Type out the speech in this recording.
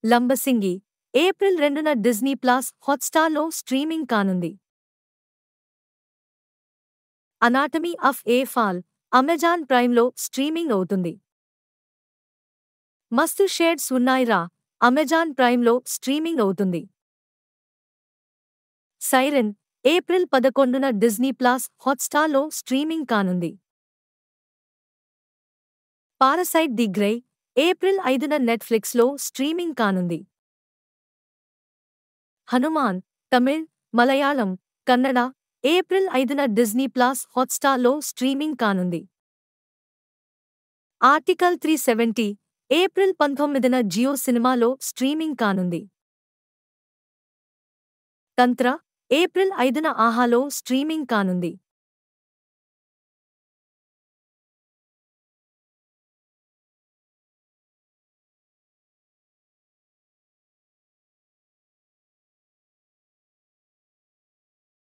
Lambasingi April 2న Disney plus హాట్‌స్టార్‌లో streaming కానుంది. Anatomy of a fall Amazon ప్రైమ్‌లో స్ట్రీమింగ్ అవుతుంది. మస్తు షేడ్స్ ఉన్నాయి రా అమెజాన్ ప్రైమ్‌లో స్ట్రీమింగ్ అవుతుంది. సైరన్ ఏప్రిల్ 11న డిజ్నీ ప్లస్ హాట్‌స్టార్‌లో స్ట్రీమింగ్ కానుంది. పారసైట్ ది గ్రే ఏప్రిల్ 5న నెట్‌ఫ్లిక్స్‌లో స్ట్రీమింగ్ కానుంది. హనుమాన్ తమిళ్, మలయాళం, కన్నడ ఏప్రిల్ 5న డిజ్నీ ప్లస్ హాట్‌స్టార్‌లో స్ట్రీమింగ్ కానుంది. ఆర్టికల్ 370 ఏప్రిల్ 19న జియో సినిమాలో స్ట్రీమింగ్ కానుంది. తంత్ర ఏప్రిల్ 5న ఆహాలో స్ట్రీమింగ్ కానుంది.